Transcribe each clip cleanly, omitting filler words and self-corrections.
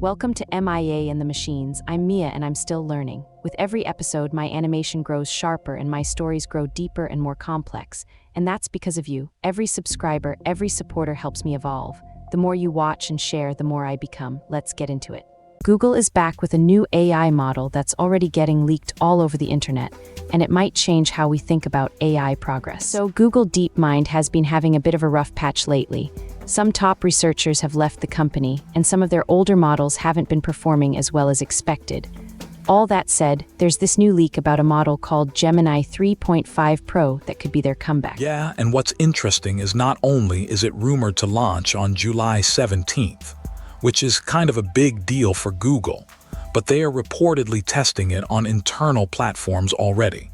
Welcome to MIA and the Machines. I'm Mia and I'm still learning. With every episode, my animation grows sharper and my stories grow deeper and more complex. And that's because of you. Every subscriber, every supporter helps me evolve. The more you watch and share, the more I become. Let's get into it. Google is back with a new AI model that's already getting leaked all over the internet, and it might change how we think about AI progress. So Google DeepMind has been having a bit of a rough patch lately. Some top researchers have left the company, and some of their older models haven't been performing as well as expected. All that said, there's this new leak about a model called Gemini 3.5 Pro that could be their comeback. Yeah, and what's interesting is not only is it rumored to launch on July 17th, which is kind of a big deal for Google, but they are reportedly testing it on internal platforms already.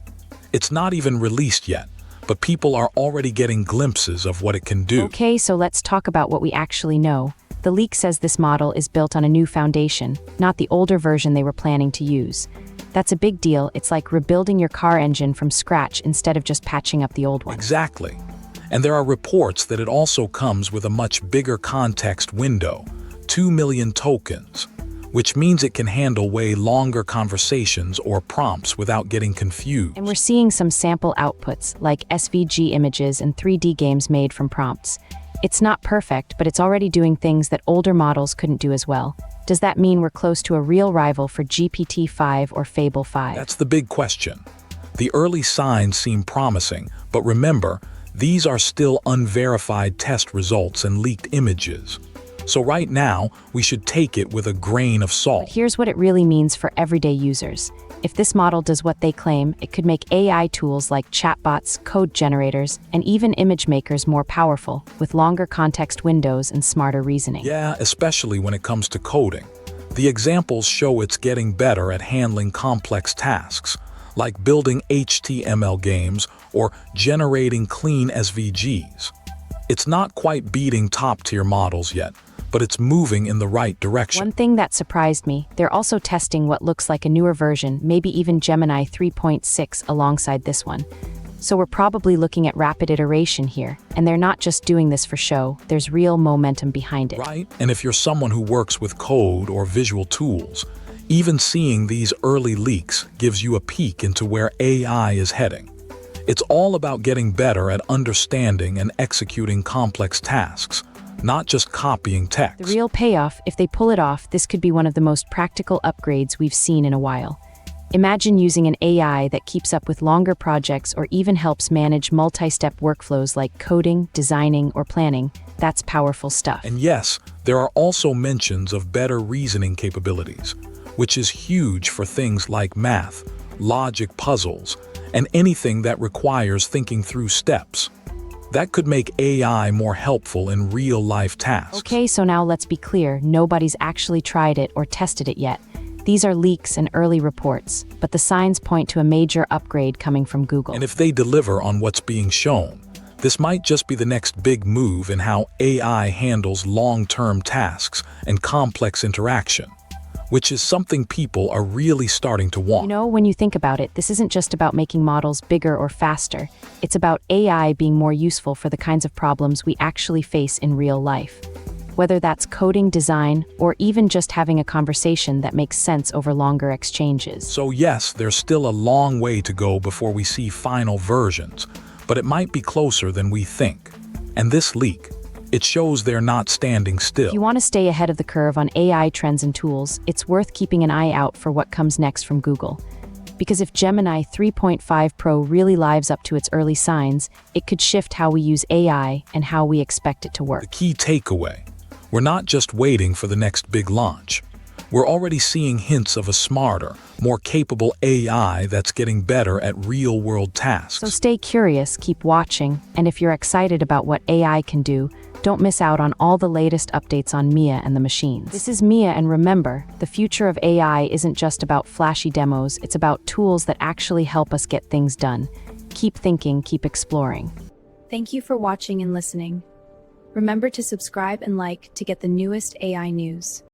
It's not even released yet, but people are already getting glimpses of what it can do. Okay, so let's talk about what we actually know. The leak says this model is built on a new foundation, not the older version they were planning to use. That's a big deal. It's like rebuilding your car engine from scratch instead of just patching up the old one. Exactly. And there are reports that it also comes with a much bigger context window, 2 million tokens, which means it can handle way longer conversations or prompts without getting confused. And we're seeing some sample outputs, like SVG images and 3D games made from prompts. It's not perfect, but it's already doing things that older models couldn't do as well. Does that mean we're close to a real rival for GPT-5 or Fable 5? That's the big question. The early signs seem promising, but remember, these are still unverified test results and leaked images. So right now, we should take it with a grain of salt. But here's what it really means for everyday users. If this model does what they claim, it could make AI tools like chatbots, code generators, and even image makers more powerful, with longer context windows and smarter reasoning. Yeah, especially when it comes to coding. The examples show it's getting better at handling complex tasks, like building HTML games or generating clean SVGs. It's not quite beating top-tier models yet, but it's moving in the right direction. One thing that surprised me, they're also testing what looks like a newer version, maybe even Gemini 3.6 alongside this one. So we're probably looking at rapid iteration here, and they're not just doing this for show, there's real momentum behind it. Right, and if you're someone who works with code or visual tools, even seeing these early leaks gives you a peek into where AI is heading. It's all about getting better at understanding and executing complex tasks, not just copying text. The real payoff, if they pull it off, this could be one of the most practical upgrades we've seen in a while. Imagine using an AI that keeps up with longer projects or even helps manage multi-step workflows like coding, designing, or planning. That's powerful stuff. And yes, there are also mentions of better reasoning capabilities, which is huge for things like math, logic puzzles, and anything that requires thinking through steps. That could make AI more helpful in real-life tasks. Okay, so now let's be clear, nobody's actually tried it or tested it yet. These are leaks and early reports, but the signs point to a major upgrade coming from Google. And if they deliver on what's being shown, this might just be the next big move in how AI handles long-term tasks and complex interaction, which is something people are really starting to want. You know, when you think about it, this isn't just about making models bigger or faster. It's about AI being more useful for the kinds of problems we actually face in real life. Whether that's coding, design, or even just having a conversation that makes sense over longer exchanges. So yes, there's still a long way to go before we see final versions, but it might be closer than we think. And this leak, it shows they're not standing still. If you want to stay ahead of the curve on AI trends and tools, it's worth keeping an eye out for what comes next from Google. Because if Gemini 3.5 Pro really lives up to its early signs, it could shift how we use AI and how we expect it to work. The key takeaway, we're not just waiting for the next big launch. We're already seeing hints of a smarter, more capable AI that's getting better at real-world tasks. So stay curious, keep watching, and if you're excited about what AI can do, don't miss out on all the latest updates on Mia and the Machines. This is Mia, and remember, the future of AI isn't just about flashy demos, it's about tools that actually help us get things done. Keep thinking, keep exploring. Thank you for watching and listening. Remember to subscribe and like to get the newest AI news.